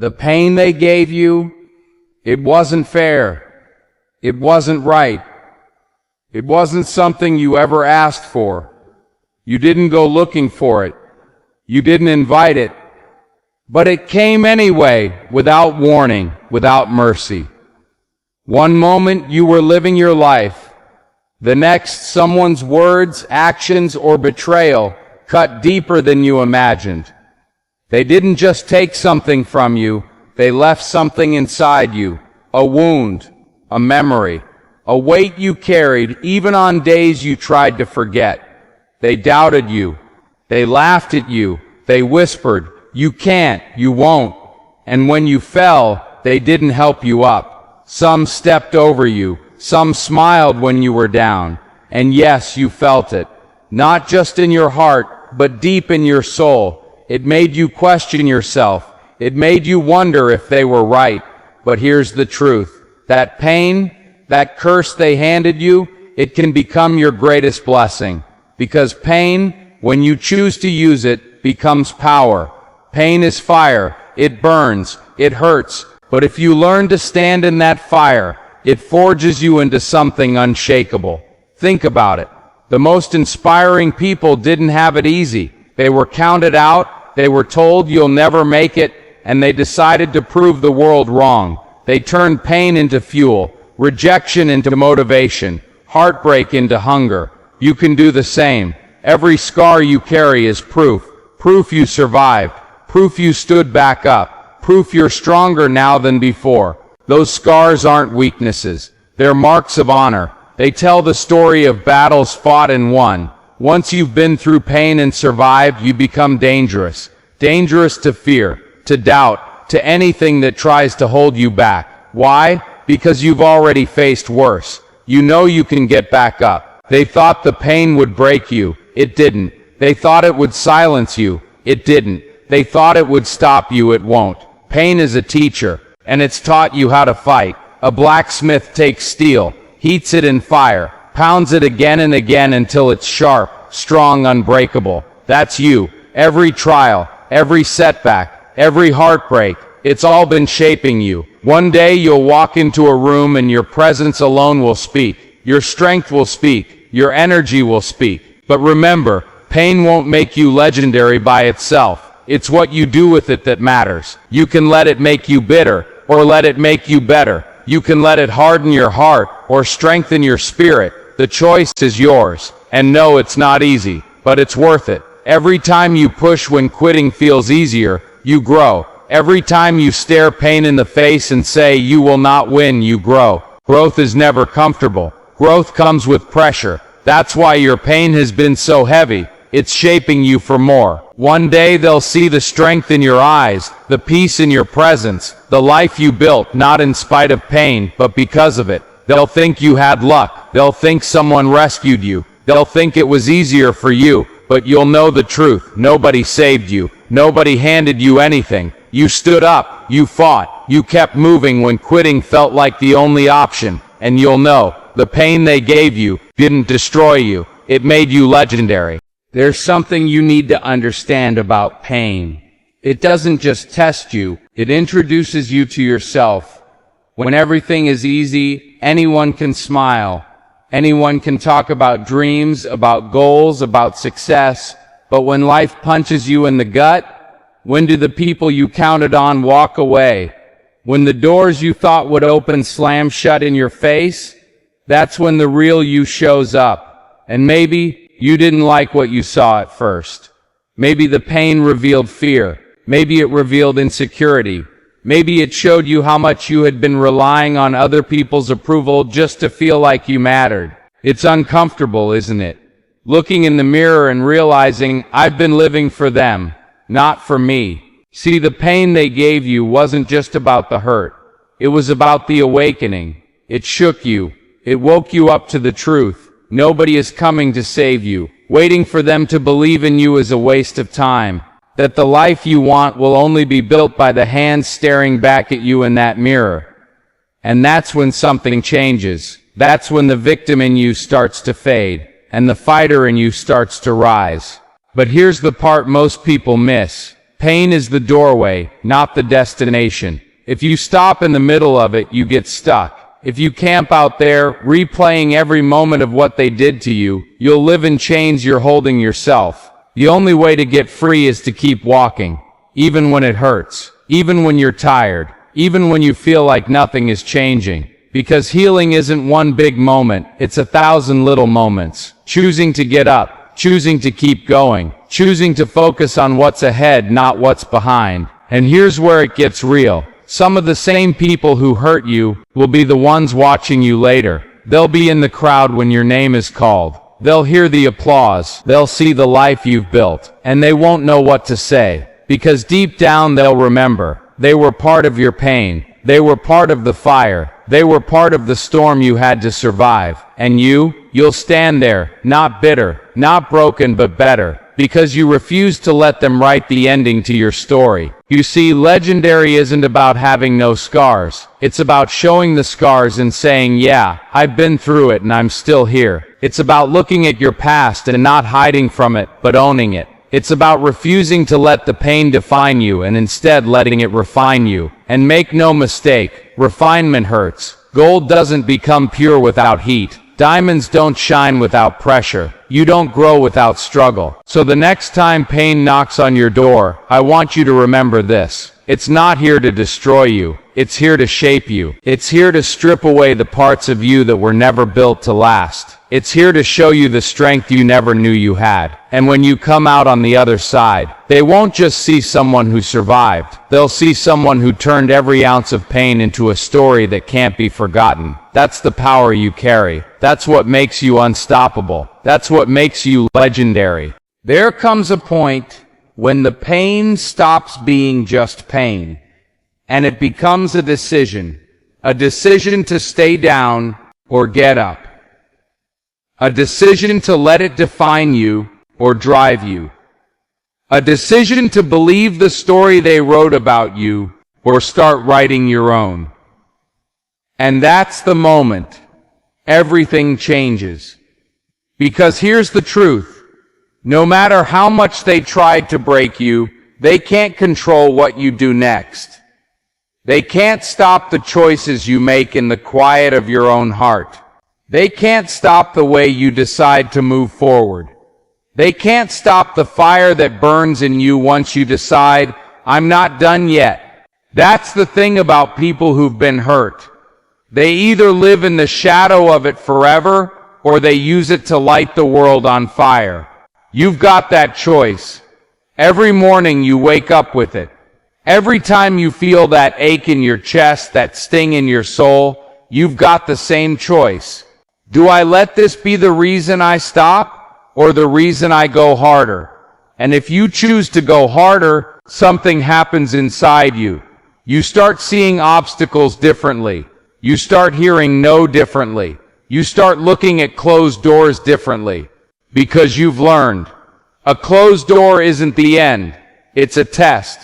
The pain they gave you, it wasn't fair. It wasn't right. It wasn't something you ever asked for. You didn't go looking for it. You didn't invite it. But it came anyway, without warning, without mercy. One moment you were living your life. The next, someone's words, actions, or betrayal cut deeper than you imagined. They didn't just take something from you, they left something inside you. A wound, a memory, a weight you carried even on days you tried to forget. They doubted you. They laughed at you. They whispered, "You can't, you won't." And when you fell, they didn't help you up. Some stepped over you. Some smiled when you were down. And yes, you felt it. Not just in your heart, but deep in your soul. It made you question yourself. It made you wonder if they were right. But here's the truth. That pain, that curse they handed you, it can become your greatest blessing. Because pain, when you choose to use it, becomes power. Pain is fire. It burns. It hurts. But if you learn to stand in that fire, it forges you into something unshakable. Think about it. The most inspiring people didn't have it easy. They were counted out. They were told you'll never make it. And they decided to prove the world wrong. They turned pain into fuel, rejection into motivation, heartbreak into hunger. You can do the same. Every scar you carry is proof. Proof you survived. Proof you stood back up. Proof you're stronger now than before. Those scars aren't weaknesses. They're marks of honor. They tell the story of battles fought and won. Once you've been through pain and survived, you become dangerous. Dangerous to fear, to doubt, to anything that tries to hold you back. Why? Because you've already faced worse. You know you can get back up. They thought the pain would break you. It didn't. They thought it would silence you. It didn't. They thought it would stop you. It won't. Pain is a teacher, and it's taught you how to fight. A blacksmith takes steel, heats it in fire, pounds it again and again until it's sharp, strong, unbreakable. That's you. Every trial, every setback, every heartbreak, it's all been shaping you. One day you'll walk into a room and your presence alone will speak. Your strength will speak. Your energy will speak. But remember, pain won't make you legendary by itself. It's what you do with it that matters. You can let it make you bitter, or let it make you better. You can let it harden your heart, or strengthen your spirit. The choice is yours. And no, it's not easy, but it's worth it. Every time you push when quitting feels easier, you grow. Every time you stare pain in the face and say you will not win, you grow. Growth is never comfortable. Growth comes with pressure. That's why your pain has been so heavy. It's shaping you for more. One day they'll see the strength in your eyes, the peace in your presence, the life you built, not in spite of pain, but because of it. They'll think you had luck. They'll think someone rescued you. They'll think it was easier for you. But you'll know the truth. Nobody saved you. Nobody handed you anything. You stood up. You fought. You kept moving when quitting felt like the only option. And you'll know, the pain they gave you didn't destroy you. It made you legendary. There's something you need to understand about pain. It doesn't just test you, it introduces you to yourself. When everything is easy, anyone can smile. Anyone can talk about dreams, about goals, about success. But when life punches you in the gut, when do the people you counted on walk away? When the doors you thought would open slam shut in your face? That's when the real you shows up. And maybe you didn't like what you saw at first. Maybe the pain revealed fear. Maybe it revealed insecurity. Maybe it showed you how much you had been relying on other people's approval just to feel like you mattered. It's uncomfortable, isn't it? Looking in the mirror and realizing, I've been living for them, not for me. See, the pain they gave you wasn't just about the hurt. It was about the awakening. It shook you. It woke you up to the truth. Nobody is coming to save you. Waiting for them to believe in you is a waste of time. That the life you want will only be built by the hands staring back at you in that mirror. And that's when something changes. That's when the victim in you starts to fade, and the fighter in you starts to rise. But here's the part most people miss. Pain is the doorway, not the destination. If you stop in the middle of it, you get stuck. If you camp out there, replaying every moment of what they did to you, you'll live in chains you're holding yourself. The only way to get free is to keep walking, even when it hurts, even when you're tired, even when you feel like nothing is changing. Because healing isn't one big moment, it's 1,000 little moments. Choosing to get up, choosing to keep going, choosing to focus on what's ahead, not what's behind. And here's where it gets real. Some of the same people who hurt you will be the ones watching you later. They'll be in the crowd when your name is called. They'll hear the applause. They'll see the life you've built. And they won't know what to say. Because deep down they'll remember. They were part of your pain. They were part of the fire. They were part of the storm you had to survive. And you'll stand there, not bitter, not broken, but better. Because you refuse to let them write the ending to your story. You see, legendary isn't about having no scars. It's about showing the scars and saying, yeah, I've been through it and I'm still here. It's about looking at your past and not hiding from it, but owning it. It's about refusing to let the pain define you and instead letting it refine you. And make no mistake, refinement hurts. Gold doesn't become pure without heat. Diamonds don't shine without pressure. You don't grow without struggle. So the next time pain knocks on your door, I want you to remember this. It's not here to destroy you. It's here to shape you. It's here to strip away the parts of you that were never built to last. It's here to show you the strength you never knew you had. And when you come out on the other side, they won't just see someone who survived. They'll see someone who turned every ounce of pain into a story that can't be forgotten. That's the power you carry. That's what makes you unstoppable. That's what makes you legendary. There comes a point when the pain stops being just pain, and it becomes a decision to stay down or get up. A decision to let it define you or drive you. A decision to believe the story they wrote about you or start writing your own. And that's the moment everything changes. Because here's the truth. No matter how much they tried to break you, they can't control what you do next. They can't stop the choices you make in the quiet of your own heart. They can't stop the way you decide to move forward. They can't stop the fire that burns in you once you decide, I'm not done yet. That's the thing about people who've been hurt. They either live in the shadow of it forever, or they use it to light the world on fire. You've got that choice. Every morning you wake up with it. Every time you feel that ache in your chest, that sting in your soul, you've got the same choice. Do I let this be the reason I stop, or the reason I go harder? And if you choose to go harder, something happens inside you. You start seeing obstacles differently. You start hearing no differently. You start looking at closed doors differently. Because you've learned. A closed door isn't the end. It's a test.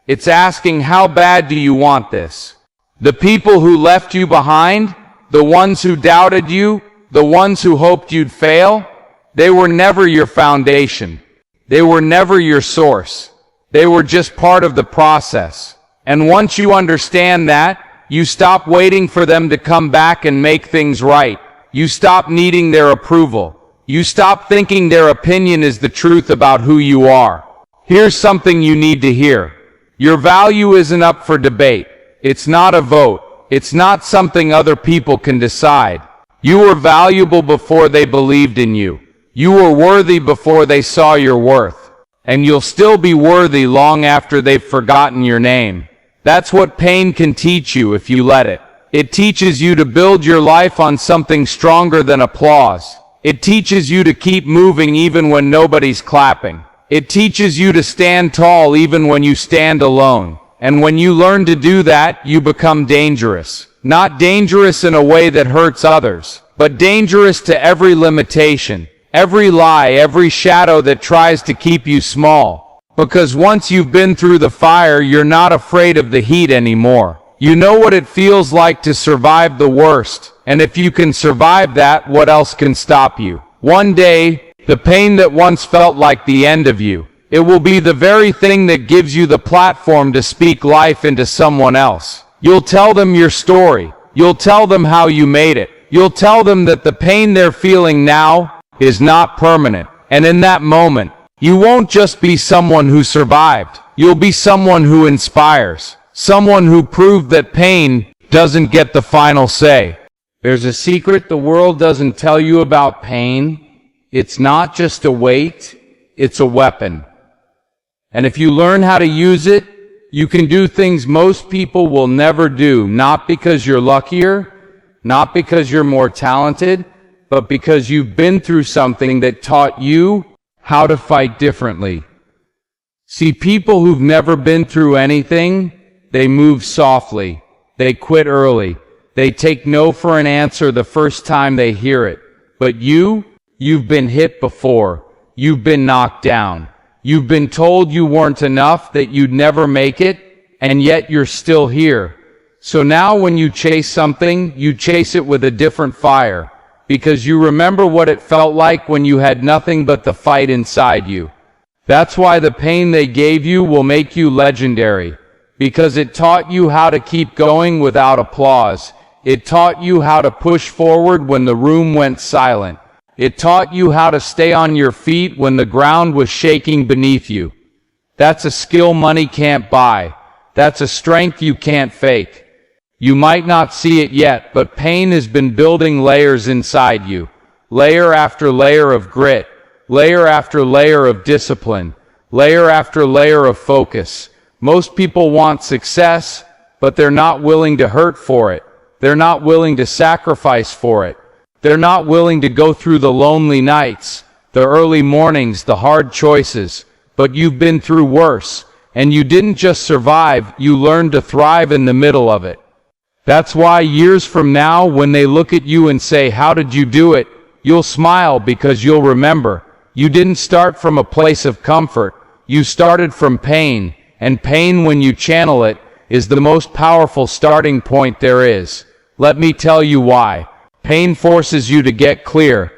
It's asking, how bad do you want this? The people who left you behind, the ones who doubted you, the ones who hoped you'd fail, they were never your foundation. They were never your source. They were just part of the process. And once you understand that, you stop waiting for them to come back and make things right. You stop needing their approval. You stop thinking their opinion is the truth about who you are. Here's something you need to hear. Your value isn't up for debate. It's not a vote. It's not something other people can decide. You were valuable before they believed in you. You were worthy before they saw your worth. And you'll still be worthy long after they've forgotten your name. That's what pain can teach you if you let it. It teaches you to build your life on something stronger than applause. It teaches you to keep moving even when nobody's clapping. It teaches you to stand tall even when you stand alone. And when you learn to do that, you become dangerous. Not dangerous in a way that hurts others, but dangerous to every limitation, every lie, every shadow that tries to keep you small. Because once you've been through the fire, you're not afraid of the heat anymore. You know what it feels like to survive the worst. And if you can survive that, what else can stop you? One day, the pain that once felt like the end of you, It will be the very thing that gives you the platform to speak life into someone else. You'll tell them your story. You'll tell them how you made it. You'll tell them that the pain they're feeling now is not permanent. And in that moment, you won't just be someone who survived. You'll be someone who inspires. Someone who proved that pain doesn't get the final say. There's a secret the world doesn't tell you about pain. It's not just a weight, it's a weapon. And if you learn how to use it, you can do things most people will never do, not because you're luckier, not because you're more talented, but because you've been through something that taught you how to fight differently. See, people who've never been through anything, they move softly, they quit early, they take no for an answer the first time they hear it. But you've been hit before, you've been knocked down. You've been told you weren't enough, that you'd never make it, and yet you're still here. So now when you chase something, you chase it with a different fire, because you remember what it felt like when you had nothing but the fight inside you. That's why the pain they gave you will make you legendary, because it taught you how to keep going without applause. It taught you how to push forward when the room went silent. It taught you how to stay on your feet when the ground was shaking beneath you. That's a skill money can't buy. That's a strength you can't fake. You might not see it yet, but pain has been building layers inside you. Layer after layer of grit. Layer after layer of discipline. Layer after layer of focus. Most people want success, but they're not willing to hurt for it. They're not willing to sacrifice for it. They're not willing to go through the lonely nights, the early mornings, the hard choices. But you've been through worse, and you didn't just survive, you learned to thrive in the middle of it. That's why years from now, when they look at you and say, "How did you do it?" you'll smile, because you'll remember, you didn't start from a place of comfort. You started from pain, and pain, when you channel it, is the most powerful starting point there is. Let me tell you why. Pain forces you to get clear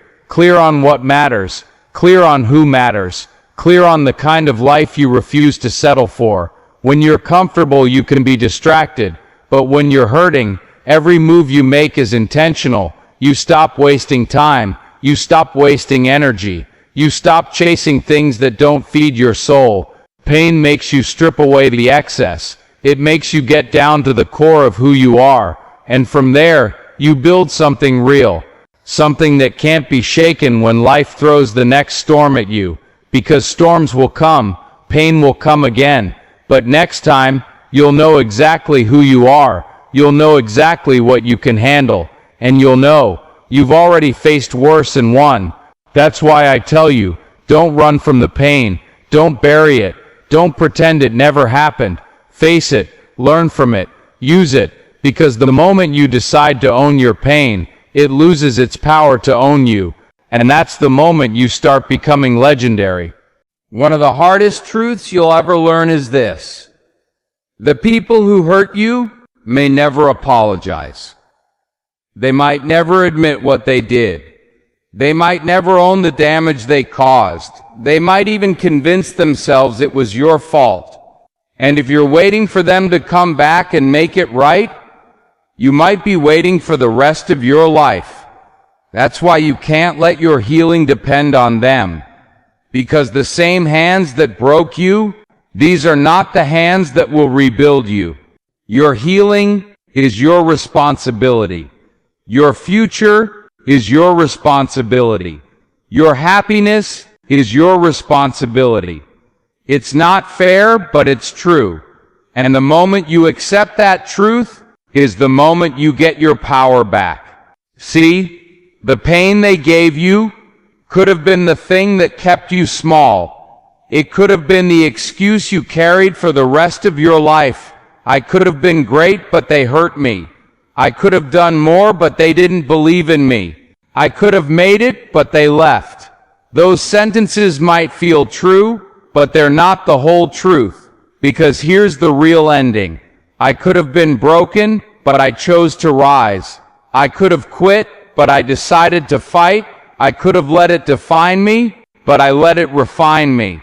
on what matters, clear on who matters, clear on the kind of life you refuse to settle for. When you're comfortable, you can be distracted, but when you're hurting, every move you make is intentional. You stop wasting time, you stop wasting energy, you stop chasing things that don't feed your soul. Pain makes you strip away the excess. It makes you get down to the core of who you are, and from there, you build something real, something that can't be shaken when life throws the next storm at you. Because storms will come, pain will come again, but next time, you'll know exactly who you are, you'll know exactly what you can handle, and you'll know you've already faced worse and won. That's why I tell you, don't run from the pain, don't bury it, don't pretend it never happened. Face it, learn from it, use it. Because the moment you decide to own your pain, it loses its power to own you. And that's the moment you start becoming legendary. One of the hardest truths you'll ever learn is this: the people who hurt you may never apologize. They might never admit what they did. They might never own the damage they caused. They might even convince themselves it was your fault. And if you're waiting for them to come back and make it right, you might be waiting for the rest of your life. That's why you can't let your healing depend on them. Because the same hands that broke you, these are not the hands that will rebuild you. Your healing is your responsibility. Your future is your responsibility. Your happiness is your responsibility. It's not fair, but it's true. And the moment you accept that truth is the moment you get your power back. See, the pain they gave you could have been the thing that kept you small. It could have been the excuse you carried for the rest of your life. I could have been great, but they hurt me. I could have done more, but they didn't believe in me. I could have made it, but they left. Those sentences might feel true, but they're not the whole truth. Because here's the real ending. I could have been broken, but I chose to rise. I could have quit, but I decided to fight. I could have let it define me, but I let it refine me.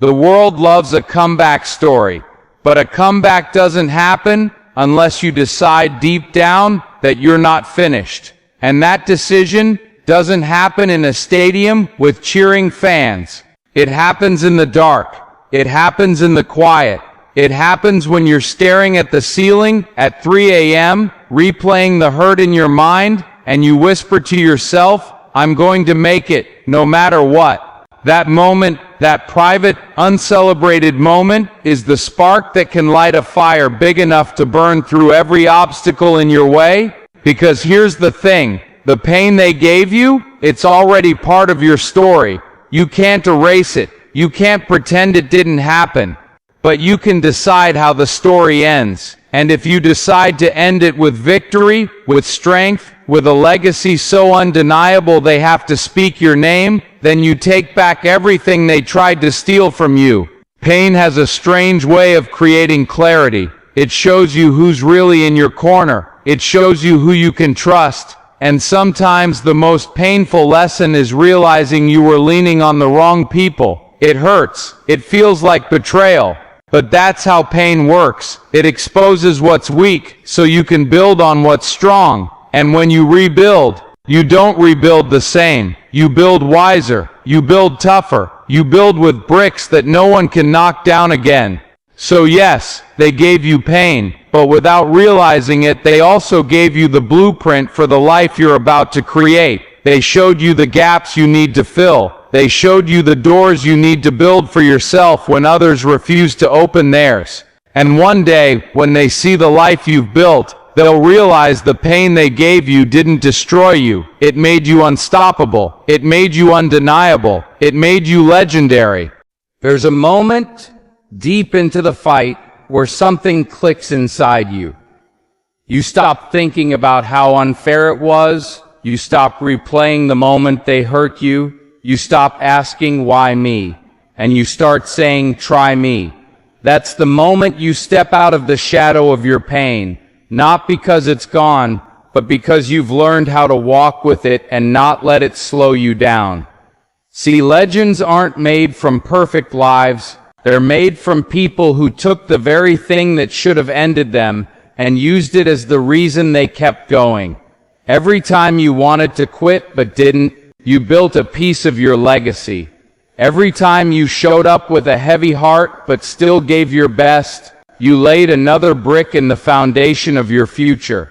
The world loves a comeback story, but a comeback doesn't happen unless you decide deep down that you're not finished. And that decision doesn't happen in a stadium with cheering fans. It happens in the dark. It happens in the quiet. It happens when you're staring at the ceiling at 3 a.m., replaying the hurt in your mind, and you whisper to yourself, "I'm going to make it, no matter what." That moment, that private, uncelebrated moment, is the spark that can light a fire big enough to burn through every obstacle in your way. Because here's the thing, the pain they gave you, it's already part of your story. You can't erase it. You can't pretend it didn't happen. But you can decide how the story ends. And if you decide to end it with victory, with strength, with a legacy so undeniable they have to speak your name, then you take back everything they tried to steal from you. Pain has a strange way of creating clarity. It shows you who's really in your corner. It shows you who you can trust. And sometimes the most painful lesson is realizing you were leaning on the wrong people. It hurts. It feels like betrayal. But that's how pain works. It exposes what's weak so you can build on what's strong. And when you rebuild, you don't rebuild the same. You build wiser. You build tougher. You build with bricks that no one can knock down again. So yes, they gave you pain, but without realizing it, they also gave you the blueprint for the life you're about to create. They showed you the gaps you need to fill. They showed you the doors you need to build for yourself when others refuse to open theirs. And one day, when they see the life you've built, they'll realize the pain they gave you didn't destroy you. It made you unstoppable. It made you undeniable. It made you legendary. There's a moment deep into the fight where something clicks inside you. You stop thinking about how unfair it was. You stop replaying the moment they hurt you. You stop asking, "Why me?" And you start saying, "Try me." That's the moment you step out of the shadow of your pain, not because it's gone, but because you've learned how to walk with it and not let it slow you down. See, legends aren't made from perfect lives. They're made from people who took the very thing that should have ended them and used it as the reason they kept going. Every time you wanted to quit but didn't, you built a piece of your legacy. Every time you showed up with a heavy heart but still gave your best, you laid another brick in the foundation of your future.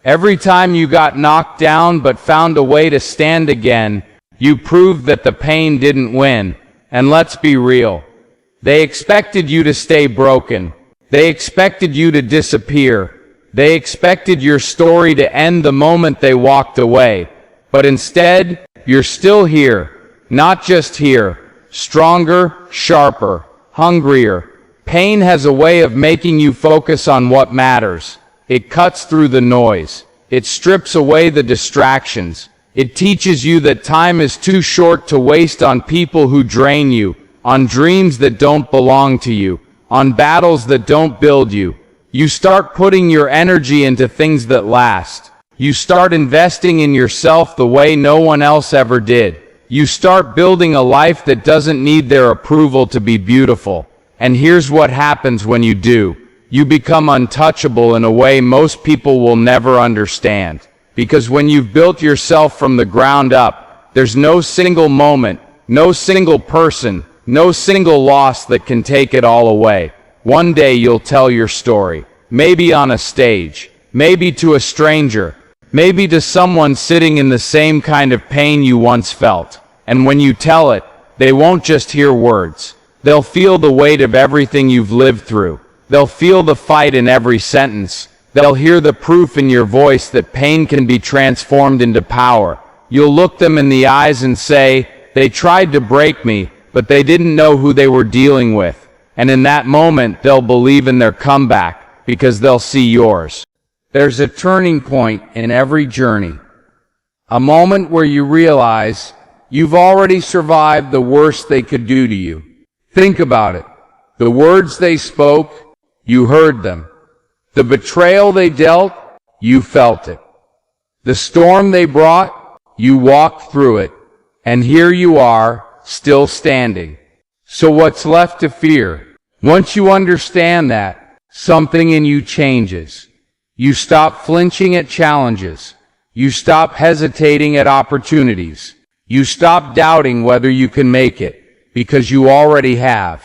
Every time you got knocked down but found a way to stand again, you proved that the pain didn't win. And let's be real. They expected you to stay broken. They expected you to disappear. They expected your story to end the moment they walked away. But instead, you're still here. Not just here. Stronger, sharper, hungrier. Pain has a way of making you focus on what matters. It cuts through the noise. It strips away the distractions. It teaches you that time is too short to waste on people who drain you, on dreams that don't belong to you, on battles that don't build you. You start putting your energy into things that last. You start investing in yourself the way no one else ever did. You start building a life that doesn't need their approval to be beautiful. And here's what happens when you do. You become untouchable in a way most people will never understand. Because when you've built yourself from the ground up, there's no single moment, no single person, no single loss that can take it all away. One day you'll tell your story, maybe on a stage, maybe to a stranger, maybe to someone sitting in the same kind of pain you once felt. And when you tell it, they won't just hear words. They'll feel the weight of everything you've lived through. They'll feel the fight in every sentence. They'll hear the proof in your voice that pain can be transformed into power. You'll look them in the eyes and say, "They tried to break me, but they didn't know who they were dealing with." And in that moment, they'll believe in their comeback, because they'll see yours. There's a turning point in every journey. A moment where you realize you've already survived the worst they could do to you. Think about it. The words they spoke, you heard them. The betrayal they dealt, you felt it. The storm they brought, you walked through it. And here you are, still standing. So what's left to fear? Once you understand that, something in you changes. You stop flinching at challenges. You stop hesitating at opportunities. You stop doubting whether you can make it, because you already have.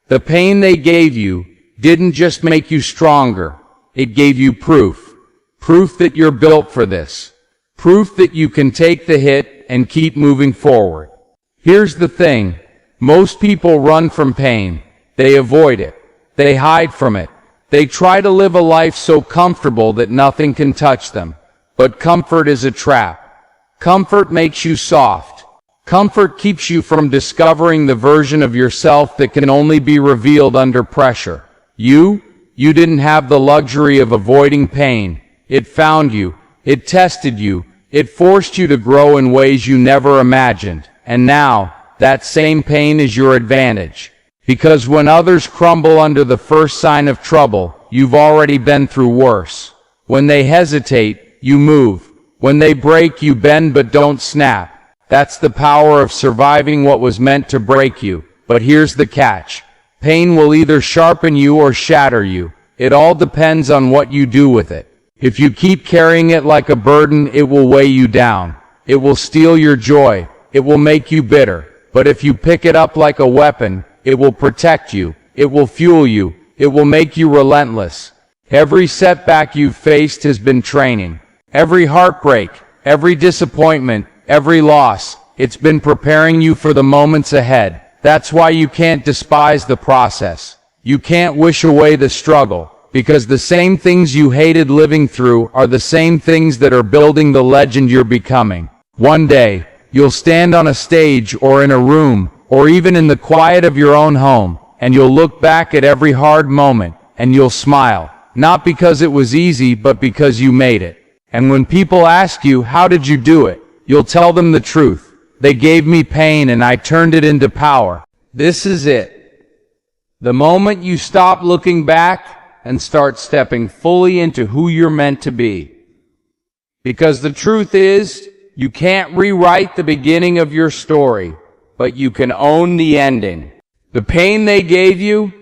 The pain they gave you didn't just make you stronger. It gave you proof. Proof that you're built for this. Proof that you can take the hit and keep moving forward. Here's the thing. Most people run from pain. They avoid it. They hide from it. They try to live a life so comfortable that nothing can touch them. But comfort is a trap. Comfort makes you soft. Comfort keeps you from discovering the version of yourself that can only be revealed under pressure. You didn't have the luxury of avoiding pain. It found you. It tested you. It forced you to grow in ways you never imagined. And now, that same pain is your advantage. Because when others crumble under the first sign of trouble, you've already been through worse. When they hesitate, you move. When they break, you bend but don't snap. That's the power of surviving what was meant to break you. But here's the catch. Pain will either sharpen you or shatter you. It all depends on what you do with it. If you keep carrying it like a burden, it will weigh you down. It will steal your joy. It will make you bitter. But if you pick it up like a weapon, it will protect you. It will fuel you. It will make you relentless. Every setback you've faced has been training. Every heartbreak, every disappointment, every loss, it's been preparing you for the moments ahead. That's why you can't despise the process. You can't wish away the struggle, because the same things you hated living through are the same things that are building the legend you're becoming. One day, you'll stand on a stage or in a room, or even in the quiet of your own home, and you'll look back at every hard moment, and you'll smile. Not because it was easy, but because you made it. And when people ask you, how did you do it? You'll tell them the truth. They gave me pain and I turned it into power. This is it. The moment you stop looking back and start stepping fully into who you're meant to be. Because the truth is, you can't rewrite the beginning of your story, but you can own the ending. The pain they gave you,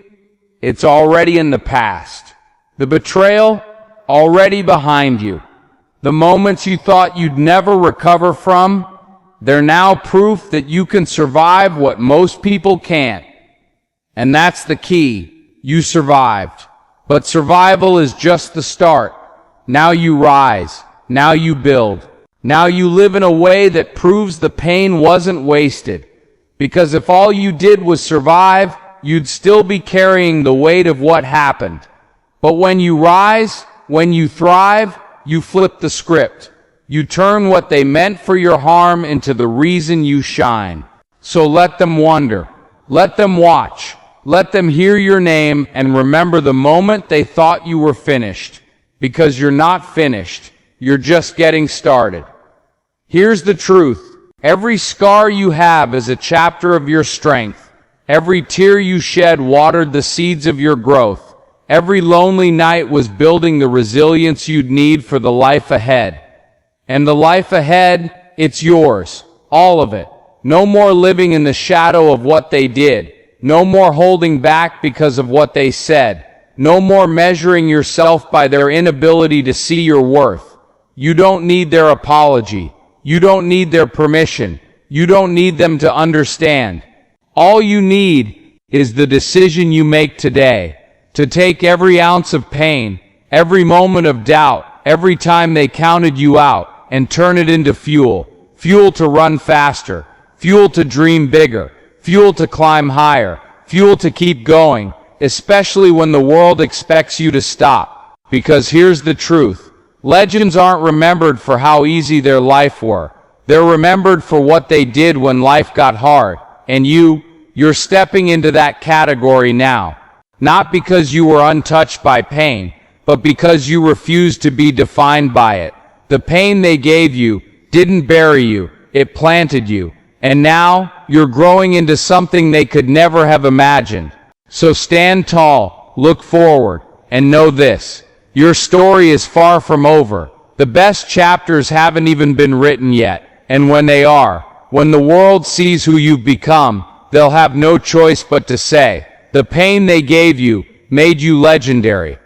it's already in the past. The betrayal, already behind you. The moments you thought you'd never recover from, they're now proof that you can survive what most people can't. And that's the key. You survived. But survival is just the start. Now you rise. Now you build. Now you live in a way that proves the pain wasn't wasted. Because if all you did was survive, you'd still be carrying the weight of what happened. But when you rise, when you thrive, you flip the script. You turn what they meant for your harm into the reason you shine. So let them wonder. Let them watch. Let them hear your name and remember the moment they thought you were finished. Because you're not finished. You're just getting started. Here's the truth. Every scar you have is a chapter of your strength. Every tear you shed watered the seeds of your growth. Every lonely night was building the resilience you'd need for the life ahead. And the life ahead, it's yours. All of it. No more living in the shadow of what they did. No more holding back because of what they said. No more measuring yourself by their inability to see your worth. You don't need their apology. You don't need their permission. You don't need them to understand. All you need is the decision you make today. To take every ounce of pain, every moment of doubt, every time they counted you out, and turn it into fuel. Fuel to run faster. Fuel to dream bigger. Fuel to climb higher. Fuel to keep going, especially when the world expects you to stop. Because here's the truth. Legends aren't remembered for how easy their life were. They're remembered for what they did when life got hard. And you're stepping into that category now. Not because you were untouched by pain, but because you refused to be defined by it. The pain they gave you didn't bury you, it planted you. And now, you're growing into something they could never have imagined. So stand tall, look forward, and know this. Your story is far from over. The best chapters haven't even been written yet. And when they are, when the world sees who you've become, they'll have no choice but to say, the pain they gave you made you legendary.